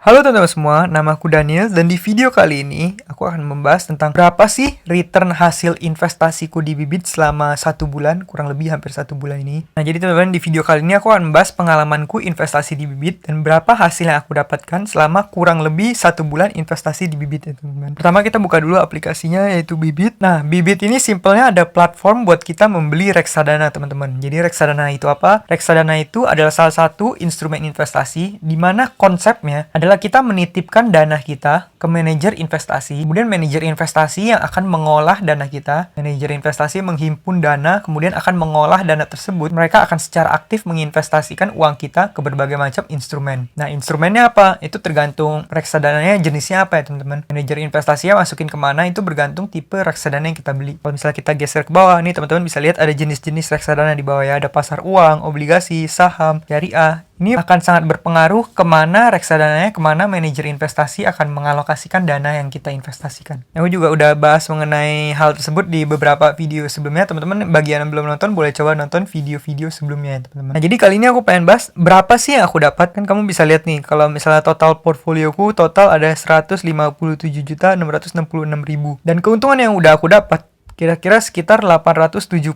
Halo teman-teman semua, nama aku Daniel dan di video kali ini aku akan membahas tentang berapa sih return hasil investasiku di Bibit selama 1 bulan, kurang lebih hampir 1 bulan ini. Nah jadi teman-teman di video kali ini aku akan membahas pengalamanku investasi di Bibit dan berapa hasil yang aku dapatkan selama kurang lebih 1 bulan investasi di Bibit ya teman-teman. Pertama kita buka dulu aplikasinya yaitu Bibit. Nah Bibit ini simpelnya ada platform buat kita membeli reksadana teman-teman. Jadi reksadana itu apa? Reksadana itu adalah salah satu instrumen investasi di mana konsepnya adalah kita menitipkan dana kita ke manajer investasi, kemudian manajer investasi yang akan mengolah dana kita. Manajer investasi menghimpun dana, kemudian akan mengolah dana tersebut. Mereka akan secara aktif menginvestasikan uang kita ke berbagai macam instrumen. Nah, instrumennya apa? Itu tergantung reksadananya jenisnya apa ya teman-teman. Manajer investasinya masukin kemana itu bergantung tipe reksadana yang kita beli. Kalau misalnya kita geser ke bawah, nih teman-teman bisa lihat ada jenis-jenis reksadana di bawah ya. Ada pasar uang, obligasi, saham, syariah. Ini akan sangat berpengaruh kemana reksadananya, kemana manajer investasi akan mengalokasikan dana yang kita investasikan. Aku juga udah bahas mengenai hal tersebut di beberapa video sebelumnya. Teman-teman bagi yang belum nonton, boleh coba nonton video-video sebelumnya ya teman-teman. Nah jadi kali ini aku pengen bahas berapa sih yang aku dapat. Kan kamu bisa lihat nih, kalau misalnya total portfolioku, total ada 157.666.000. Dan keuntungan yang udah aku dapat, kira-kira sekitar 872.000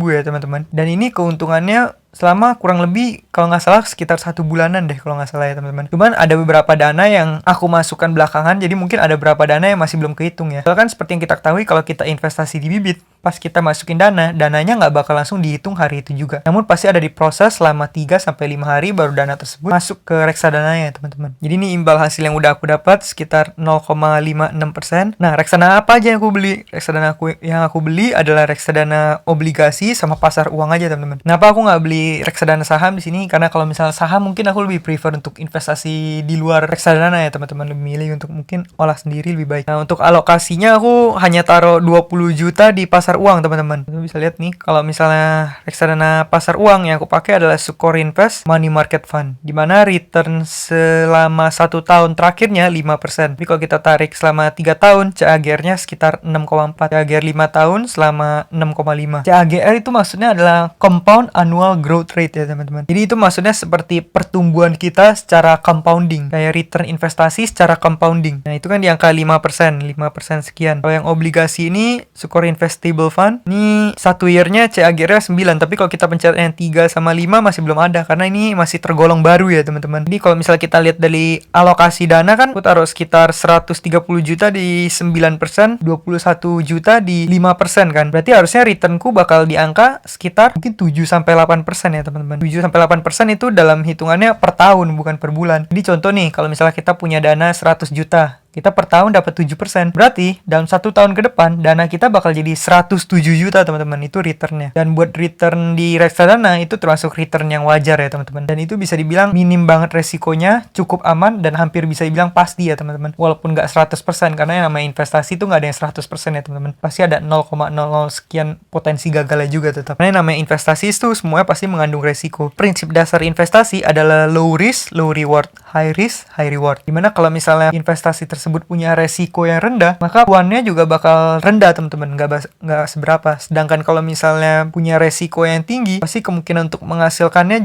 ya teman-teman. Dan ini keuntungannya selama kurang lebih kalau nggak salah sekitar 1 bulanan deh kalau nggak salah ya teman-teman. Cuman ada beberapa dana yang aku masukkan belakangan, jadi mungkin ada beberapa dana yang masih belum kehitung ya. Soalnya kan seperti yang kita ketahui kalau kita investasi di Bibit, pas kita masukin dananya nggak bakal langsung dihitung hari itu juga. Namun pasti ada diproses selama 3-5 hari baru dana tersebut masuk ke reksadana ya teman-teman. Jadi ini imbal hasil yang udah aku dapat sekitar 0,56%. Nah reksadana apa aja yang aku beli? Reksadana yang aku beli adalah reksadana obligasi sama pasar uang aja teman-teman. Kenapa aku nggak beli reksadana saham di sini? Karena kalau misalnya saham mungkin aku lebih prefer untuk investasi di luar reksadana ya teman-teman, lebih milih untuk mungkin olah sendiri lebih baik. Nah untuk alokasinya aku hanya taruh 20 juta di pasar uang teman-teman. Teman bisa lihat nih kalau misalnya reksadana pasar uang yang aku pakai adalah Sukor Invest Money Market Fund, dimana return selama 1 tahun terakhirnya 5%. Tapi kalau kita tarik selama 3 tahun CAGR-nya sekitar 6,4. CAGR 5 tahun selama 6,5. CAGR itu maksudnya adalah Compound Annual Growth Rate ya teman-teman. Jadi itu maksudnya seperti pertumbuhan kita secara compounding, kayak return investasi secara compounding. Nah itu kan di angka 5% sekian. Kalau yang obligasi ini Sukor Investable Fund, ini 1 year-nya CAGR-nya 9, tapi kalau kita pencet yang 3 sama 5 masih belum ada karena ini masih tergolong baru ya teman-teman. Jadi kalau misalnya kita lihat dari alokasi dana kan aku taruh sekitar 130 juta di 9%, 21 juta di 5% kan. Berarti harusnya returnku bakal di angka sekitar mungkin 7-8% ya teman-teman. 7-8% itu dalam hitungannya per tahun bukan per bulan. Jadi contoh nih, kalau misalnya kita punya dana 100 juta, kita per tahun dapat 7%. Berarti dalam 1 tahun ke depan dana kita bakal jadi 107 juta teman-teman. Itu returnnya. Dan buat return di reksadana itu termasuk return yang wajar ya teman-teman. Dan itu bisa dibilang minim banget resikonya, cukup aman dan hampir bisa dibilang pasti ya teman-teman. Walaupun nggak 100% karena yang namanya investasi itu nggak ada yang 100% ya teman-teman. Pasti ada 0,00 sekian potensi gagalnya juga tetap. Karena yang namanya investasi itu semuanya pasti mengandung resiko. Prinsip dasar investasi adalah low risk, low reward. High risk, high reward. Dimana kalau misalnya investasi tersebut punya resiko yang rendah, maka cuannya juga bakal rendah teman-teman, nggak seberapa. Sedangkan kalau misalnya punya resiko yang tinggi, pasti kemungkinan untuk menghasilkannya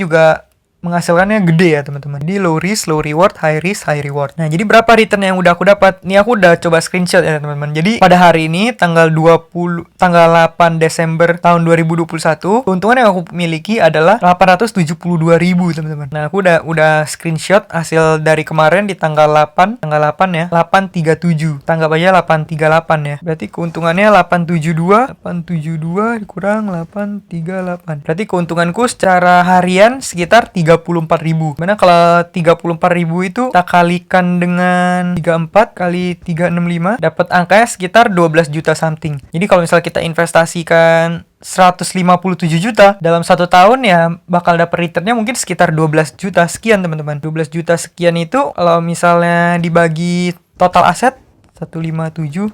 gede ya teman-teman. Jadi low risk, low reward, high risk, high reward. Nah jadi berapa return yang udah aku dapat? Ini aku udah coba screenshot ya teman-teman. Jadi pada hari ini tanggal 8 Desember tahun 2021, keuntungan yang aku miliki adalah 872.000 teman-teman. Nah aku udah screenshot hasil dari kemarin di tanggal 8 ya, 837. Tanggap aja 838 ya. Berarti keuntungannya 872 dikurang 838. Berarti keuntunganku secara harian sekitar 34.000. Mana kalau 34.000 itu kita kalikan dengan 34 kali 365 dapat angkanya sekitar 12 juta something. Jadi kalau misalnya kita investasikan 157 juta dalam 1 tahun ya bakal dapat returnnya mungkin sekitar 12 juta sekian teman-teman. 12 juta sekian itu kalau misalnya dibagi total aset 157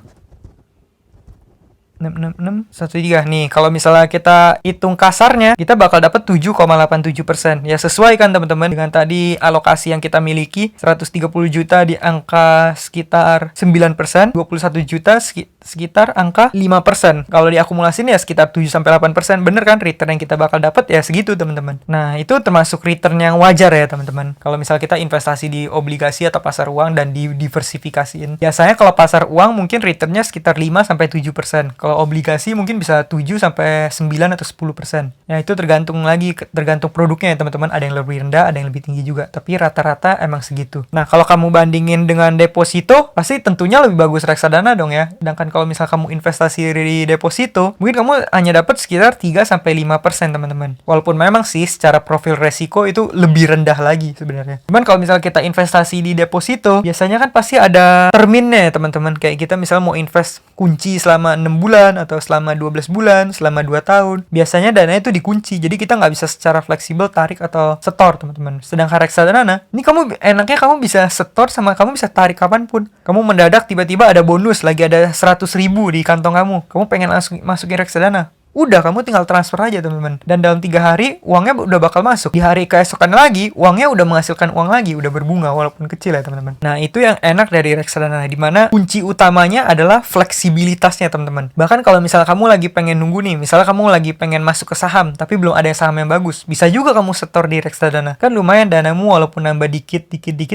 66613. Nih, kalau misalnya kita hitung kasarnya, kita bakal dapat 7,87%. Ya, sesuai kan teman-teman dengan tadi alokasi yang kita miliki, 130 juta di angka sekitar 9%, 21 juta sekitar angka 5%. Kalau diakumulasin ya sekitar 7-8%. Bener kan return yang kita bakal dapat ya segitu, teman-teman. Nah, itu termasuk return yang wajar ya, teman-teman. Kalau misalnya kita investasi di obligasi atau pasar uang dan diversifikasiin. Biasanya kalau pasar uang mungkin returnnya sekitar 5-7%. Kalau obligasi mungkin bisa 7-9 atau 10%. Ya, itu tergantung produknya ya, teman-teman. Ada yang lebih rendah, ada yang lebih tinggi juga. Tapi rata-rata emang segitu. Nah, kalau kamu bandingin dengan deposito, pasti tentunya lebih bagus reksadana dong ya. Sedangkan kalau misal kamu investasi di deposito, mungkin kamu hanya dapat sekitar 3-5%, teman-teman. Walaupun memang sih secara profil resiko itu lebih rendah lagi sebenarnya. Cuman kalau misal kita investasi di deposito, biasanya kan pasti ada terminnya ya, teman-teman. Kayak kita misal mau invest kunci selama 6 bulan atau selama 12 bulan, selama 2 tahun. Biasanya dananya itu dikunci. Jadi kita nggak bisa secara fleksibel tarik atau setor, teman-teman. Sedangkan reksadana, ini enaknya kamu bisa setor sama kamu bisa tarik kapanpun. Kamu mendadak tiba-tiba ada bonus, lagi ada 100.000 di kantong kamu. Kamu pengen langsung masukin reksadana. Udah, kamu tinggal transfer aja, teman-teman. Dan dalam 3 hari, uangnya udah bakal masuk. Di hari keesokan lagi, uangnya udah menghasilkan uang lagi. Udah berbunga, walaupun kecil ya, teman-teman. Nah, itu yang enak dari reksadana. Dimana kunci utamanya adalah fleksibilitasnya, teman-teman. Bahkan kalau misalnya kamu lagi pengen nunggu nih. Misalnya kamu lagi pengen masuk ke saham, tapi belum ada saham yang bagus. Bisa juga kamu setor di reksadana. Kan lumayan danamu, walaupun nambah dikit,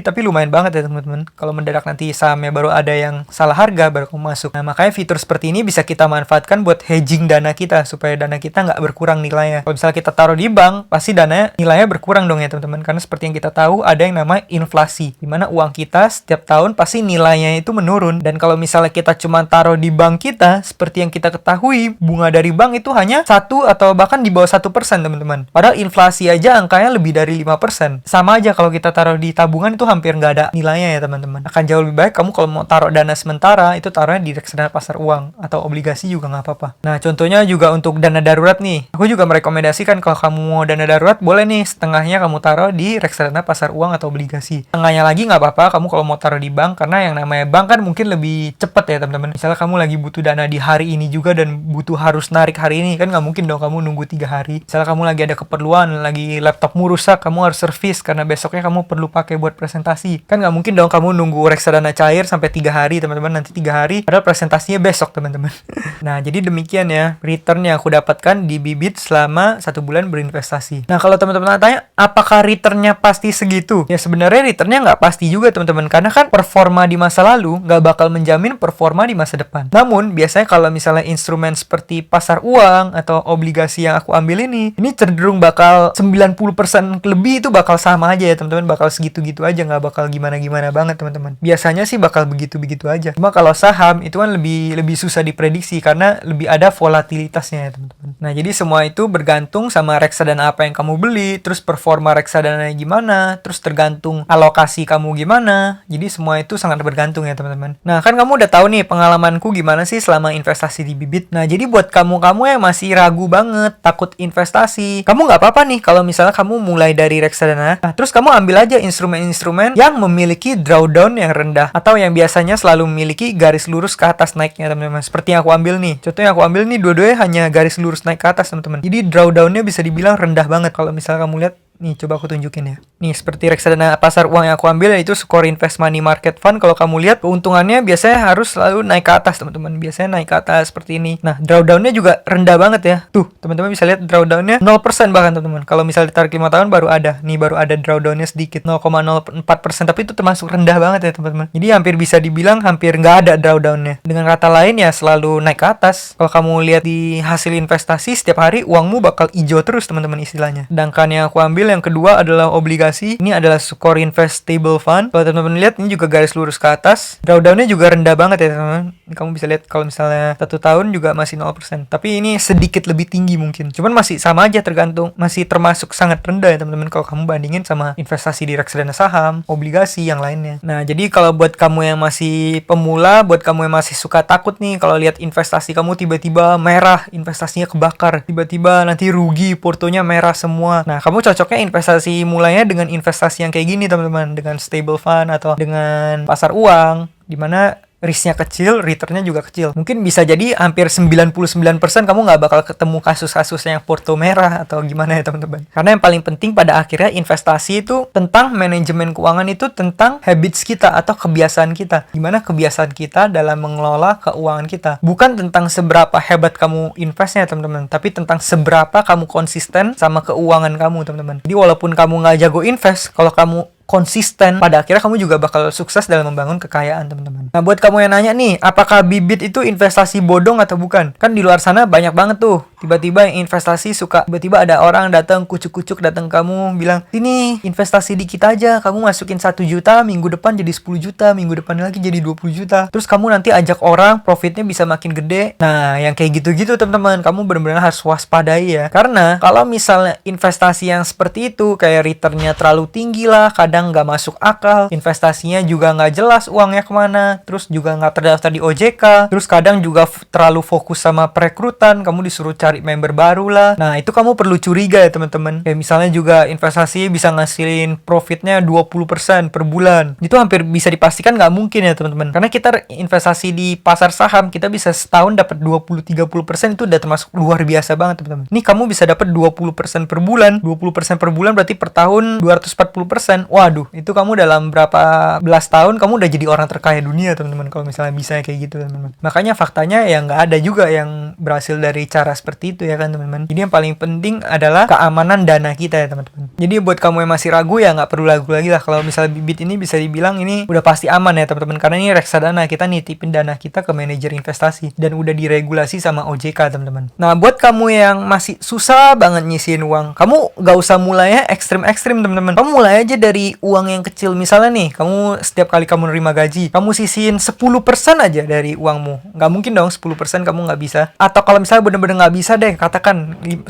tapi lumayan banget ya, teman-teman. Kalau mendadak nanti sahamnya baru ada yang salah harga, baru kamu masuk. Nah, makanya fitur seperti ini bisa kita manfaatkan buat hedging dana kita, supaya dana kita nggak berkurang nilainya. Kalau misalnya kita taruh di bank, pasti nilainya berkurang dong ya, teman-teman. Karena seperti yang kita tahu, ada yang namanya inflasi, dimana uang kita setiap tahun pasti nilainya itu menurun. Dan kalau misalnya kita cuma taruh di bank kita, seperti yang kita ketahui, bunga dari bank itu hanya 1 atau bahkan di bawah 1%, teman-teman. Padahal inflasi aja angkanya lebih dari 5%. Sama aja kalau kita taruh di tabungan itu hampir nggak ada nilainya ya, teman-teman. Akan jauh lebih baik kamu kalau mau taruh dana sementara, itu taruhnya di reksadana pasar uang atau obligasi juga nggak apa-apa. Nah, contohnya juga untuk dana darurat nih. Aku juga merekomendasikan kalau kamu mau dana darurat, boleh nih setengahnya kamu taruh di reksadana pasar uang atau obligasi. Setengahnya lagi nggak apa-apa kamu kalau mau taruh di bank, karena yang namanya bank kan mungkin lebih cepet ya, teman-teman. Misalnya kamu lagi butuh dana di hari ini juga dan butuh harus narik hari ini, kan nggak mungkin dong kamu nunggu 3 hari. Misalnya kamu lagi ada keperluan, lagi laptopmu rusak, kamu harus servis karena besoknya kamu perlu pakai buat presentasi. Kan nggak mungkin dong kamu nunggu reksadana cair sampai 3 hari, teman-teman. Nanti 3 hari, padahal presentasinya besok, teman-teman. Nah, jadi demikian ya return yang aku dapatkan di Bibit selama 1 bulan berinvestasi. Nah, kalau teman-teman tanya, apakah returnnya pasti segitu? Ya, sebenarnya returnnya nggak pasti juga, teman-teman. Karena kan performa di masa lalu nggak bakal menjamin performa di masa depan. Namun, biasanya kalau misalnya instrumen seperti pasar uang atau obligasi yang aku ambil ini cenderung bakal 90% lebih itu bakal sama aja ya, teman-teman. Bakal segitu-gitu aja, nggak bakal gimana-gimana banget, teman-teman. Biasanya sih bakal begitu-begitu aja. Cuma kalau saham, itu kan lebih susah diprediksi karena lebih ada volatilitasnya ya, teman-teman. Nah, jadi semua itu bergantung sama reksadana apa yang kamu beli, terus performa reksadana gimana, terus tergantung alokasi kamu gimana. Jadi semua itu sangat bergantung ya, teman-teman. Nah, kan kamu udah tahu nih pengalamanku gimana sih selama investasi di Bibit. Nah, jadi buat kamu yang masih ragu banget, takut investasi, kamu nggak apa-apa nih kalau misalnya kamu mulai dari reksadana. Nah, terus kamu ambil aja instrumen-instrumen yang memiliki drawdown yang rendah atau yang biasanya selalu memiliki garis lurus ke atas naiknya, teman-teman. Seperti yang aku ambil nih. Contohnya aku ambil nih, dua-duanya hanya garis lurus naik ke atas, teman-teman. Jadi drawdownnya bisa dibilang rendah banget. Kalau misalnya kamu lihat nih, coba aku tunjukin ya. Nih, seperti reksadana pasar uang yang aku ambil, yaitu Skor Invest Money Market Fund. Kalau kamu lihat, keuntungannya biasanya harus selalu naik ke atas, teman-teman. Biasanya naik ke atas seperti ini. Nah, drawdownnya juga rendah banget ya. Tuh, teman-teman bisa lihat drawdownnya 0% bahkan, teman-teman. Kalau misalnya ditarik 5 tahun baru ada. Nih, baru ada drawdownnya sedikit, 0,04%. Tapi itu termasuk rendah banget ya, teman-teman. Jadi hampir bisa dibilang hampir nggak ada drawdownnya. Dengan kata lain ya, selalu naik ke atas. Kalau kamu lihat di hasil investasi, setiap hari uangmu bakal hijau terus, teman-teman, istilahnya. Sedangkan yang aku ambil yang kedua adalah obligasi. Ini adalah Skor Invest Stable Fund. Kalau teman-teman lihat, ini juga garis lurus ke atas. Drawdownnya juga rendah banget ya, teman-teman. Kamu bisa lihat kalau misalnya 1 tahun juga masih 0%. Tapi ini sedikit lebih tinggi mungkin. Cuman masih sama aja, tergantung. Masih termasuk sangat rendah ya, teman-teman, kalau kamu bandingin sama investasi di reksadana saham, obligasi yang lainnya. Nah, jadi kalau buat kamu yang masih pemula, buat kamu yang masih suka takut nih kalau lihat investasi kamu tiba-tiba merah, investasinya kebakar, tiba-tiba nanti rugi, portonya merah semua. Nah, kamu cocoknya investasi mulainya dengan investasi yang kayak gini, teman-teman, dengan stable fund atau dengan pasar uang, dimana risknya kecil, returnnya juga kecil. Mungkin bisa jadi hampir 99% kamu nggak bakal ketemu kasus-kasus yang porto merah atau gimana ya teman-teman. Karena yang paling penting pada akhirnya investasi itu tentang manajemen keuangan, itu tentang habits kita atau kebiasaan kita. Gimana kebiasaan kita dalam mengelola keuangan kita. Bukan tentang seberapa hebat kamu investnya teman-teman, tapi tentang seberapa kamu konsisten sama keuangan kamu teman-teman. Jadi walaupun kamu nggak jago invest, kalau kamu konsisten, pada akhirnya kamu juga bakal sukses dalam membangun kekayaan teman-teman. Nah buat kamu yang nanya nih, apakah bibit itu investasi bodong atau bukan? Kan di luar sana banyak banget tuh tiba-tiba yang investasi suka tiba-tiba ada orang datang kucuk-kucuk datang kamu bilang, sini investasi dikit aja, kamu masukin 1 juta, minggu depan jadi 10 juta, minggu depan lagi jadi 20 juta, terus kamu nanti ajak orang, profitnya bisa makin gede. Nah yang kayak gitu-gitu teman-teman, kamu benar-benar harus waspadai ya, karena kalau misalnya investasi yang seperti itu kayak returnnya terlalu tinggi lah, kadang nggak masuk akal, investasinya juga nggak jelas uangnya kemana, terus juga nggak terdaftar di OJK, terus kadang juga terlalu fokus sama perekrutan, kamu disuruh cari member baru lah. Nah itu kamu perlu curiga ya teman-teman. Kayak misalnya juga investasi bisa ngasilin profitnya 20% per bulan, itu hampir bisa dipastikan nggak mungkin ya teman-teman. Karena kita investasi di pasar saham, kita bisa setahun dapat 20-30%, itu udah termasuk luar biasa banget teman-teman. Ini kamu bisa dapat 20% per bulan, 20% per bulan berarti per tahun 240%. Waduh, itu kamu dalam berapa belas tahun kamu udah jadi orang terkaya dunia teman-teman, kalau misalnya bisa kayak gitu teman-teman. Makanya faktanya ya nggak ada juga yang berhasil dari cara seperti itu ya kan teman-teman. Jadi yang paling penting adalah keamanan dana kita ya teman-teman. Jadi buat kamu yang masih ragu ya nggak perlu ragu lagi lah, kalau misalnya bibit ini bisa dibilang ini udah pasti aman ya teman-teman, karena ini reksadana, kita nitipin dana kita ke manajer investasi dan udah diregulasi sama OJK teman-teman. Nah buat kamu yang masih susah banget nyisihin uang, kamu nggak usah mulainya ekstrim-ekstrim teman-teman. Kamu mulai aja dari uang yang kecil. Misalnya nih, kamu setiap kali kamu nerima gaji, kamu sisihin 10% aja dari uangmu. Nggak mungkin dong 10% kamu nggak bisa. Atau kalau misalnya bener-bener nggak bisa deh, katakan 10%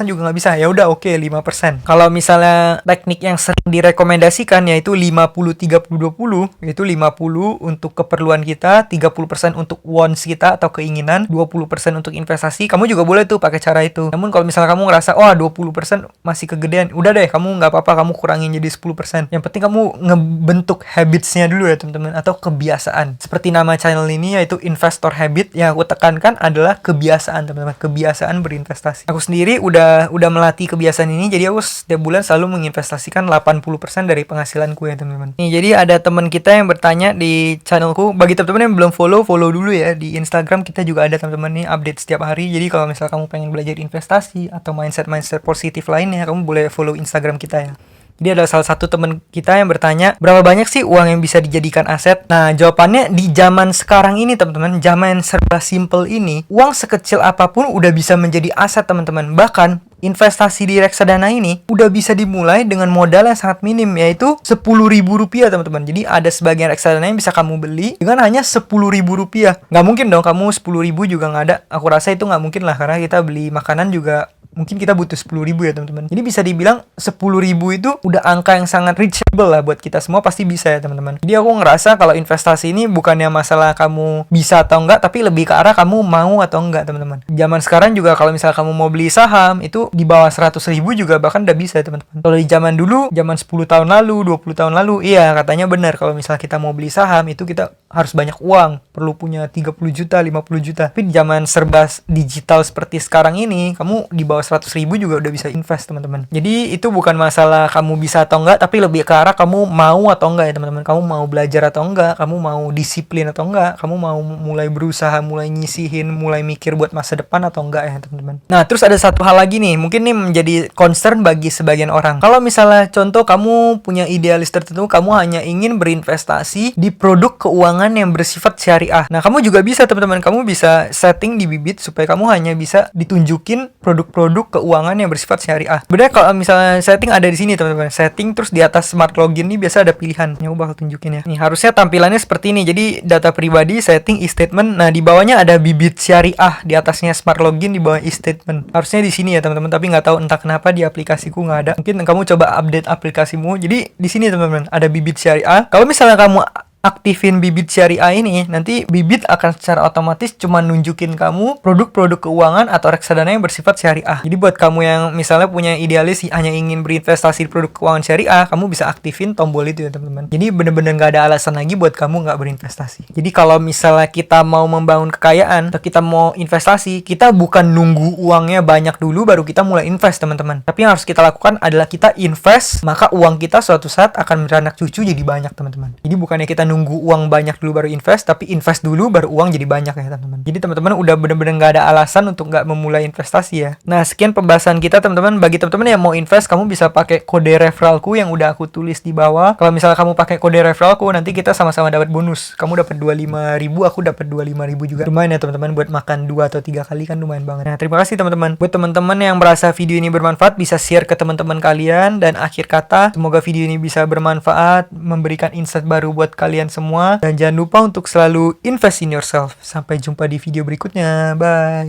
juga nggak bisa, ya udah oke, 5%. Kalau misalnya teknik yang sering direkomendasikan yaitu 50-30-20, yaitu 50 untuk keperluan kita, 30% untuk wants kita atau keinginan, 20% untuk investasi. Kamu juga boleh tuh pakai cara itu. Namun kalau misalnya kamu ngerasa, wah 20% masih kegedean, udah deh kamu nggak apa-apa, kamu kurangin jadi 10%. Yang penting kamu ngebentuk habitsnya dulu ya teman-teman, atau kebiasaan. Seperti nama channel ini yaitu Investor Habit, yang aku tekankan adalah kebiasaan teman-teman, kebiasaan berinvestasi. Aku sendiri udah melatih kebiasaan ini, jadi aku setiap bulan selalu menginvestasikan 80% dari penghasilanku ya teman-teman. Nih jadi ada teman kita yang bertanya di channelku, bagi teman-teman yang belum follow dulu ya. Di Instagram kita juga ada teman-teman nih update setiap hari. Jadi kalau misalnya kamu pengen belajar investasi atau mindset positif lainnya, kamu boleh follow Instagram kita ya. Jadi ada salah satu teman kita yang bertanya, berapa banyak sih uang yang bisa dijadikan aset? Nah, jawabannya di zaman sekarang ini teman-teman, zaman serba simple ini, uang sekecil apapun udah bisa menjadi aset teman-teman. Bahkan investasi di reksadana ini udah bisa dimulai dengan modal yang sangat minim, yaitu Rp10.000 teman-teman. Jadi ada sebagian reksadana yang bisa kamu beli dengan hanya Rp10.000. Nggak mungkin dong kamu 10.000 juga nggak ada. Aku rasa itu nggak mungkin lah, karena kita beli makanan juga mungkin kita butuh 10.000 ya teman-teman. Jadi bisa dibilang 10.000 itu udah angka yang sangat reachable lah buat kita semua, pasti bisa ya teman-teman. Jadi aku ngerasa kalau investasi ini bukannya masalah kamu bisa atau enggak, tapi lebih ke arah kamu mau atau enggak teman-teman. Zaman sekarang juga kalau misalnya kamu mau beli saham itu di bawah 100.000 juga bahkan udah bisa ya teman-teman. Kalau di zaman dulu, zaman 10 tahun lalu, 20 tahun lalu, iya katanya benar, kalau misalnya kita mau beli saham itu kita harus banyak uang, perlu punya 30 juta, 50 juta. Tapi di zaman serba digital seperti sekarang ini, kamu di bawah 100.000 juga udah bisa invest teman-teman. Jadi itu bukan masalah kamu bisa atau enggak, tapi lebih ke arah kamu mau atau enggak ya teman-teman. Kamu mau belajar atau enggak, kamu mau disiplin atau enggak, kamu mau mulai berusaha, mulai nyisihin, mulai mikir buat masa depan atau enggak ya teman-teman. Nah terus ada satu hal lagi nih, mungkin nih menjadi concern bagi sebagian orang. Kalau misalnya contoh kamu punya idealis tertentu, kamu hanya ingin berinvestasi di produk keuangan yang bersifat syariah. Nah kamu juga bisa teman-teman, kamu bisa setting di bibit supaya kamu hanya bisa ditunjukin produk-produk keuangan yang bersifat syariah. Sebenarnya kalau misalnya setting ada di sini teman-teman, setting terus di atas smart login nih biasa ada pilihan. Ini aku bakal tunjukin ya. Nih harusnya tampilannya seperti ini. Jadi data pribadi, setting, e-statement. Nah di bawahnya ada bibit syariah, di atasnya smart login, di bawah e-statement. Harusnya di sini ya teman-teman, tapi nggak tahu entah kenapa di aplikasiku nggak ada. Mungkin kamu coba update aplikasimu. Jadi di sini teman-teman ada bibit syariah. Kalau misalnya kamu aktifin Bibit Syariah ini, nanti Bibit akan secara otomatis cuma nunjukin kamu produk-produk keuangan atau reksadana yang bersifat syariah. Jadi buat kamu yang misalnya punya idealis hanya ingin berinvestasi di produk keuangan syariah, kamu bisa aktifin tombol itu ya teman-teman. Jadi bener-bener nggak ada alasan lagi buat kamu nggak berinvestasi. Jadi kalau misalnya kita mau membangun kekayaan atau kita mau investasi, kita bukan nunggu uangnya banyak dulu baru kita mulai invest teman-teman. Tapi yang harus kita lakukan adalah kita invest, maka uang kita suatu saat akan beranak cucu jadi banyak teman-teman. Jadi bukannya kita nunggu uang banyak dulu baru invest, tapi invest dulu baru uang jadi banyak ya teman-teman. Jadi teman-teman udah bener-bener nggak ada alasan untuk nggak memulai investasi ya. Nah sekian pembahasan kita teman-teman. Bagi teman-teman yang mau invest, kamu bisa pakai kode referralku yang udah aku tulis di bawah. Kalau misalnya kamu pakai kode referralku, nanti kita sama-sama dapat bonus. Kamu dapat 25.000, aku dapat 25.000 juga. Lumayan ya teman-teman, buat makan 2 atau 3 kali kan lumayan banget. Nah terima kasih teman-teman. Buat teman-teman yang merasa video ini bermanfaat, bisa share ke teman-teman kalian. Dan akhir kata, semoga video ini bisa bermanfaat, memberikan insight baru buat kalian semua. Dan jangan lupa untuk selalu invest in yourself. Sampai jumpa di video berikutnya. Bye.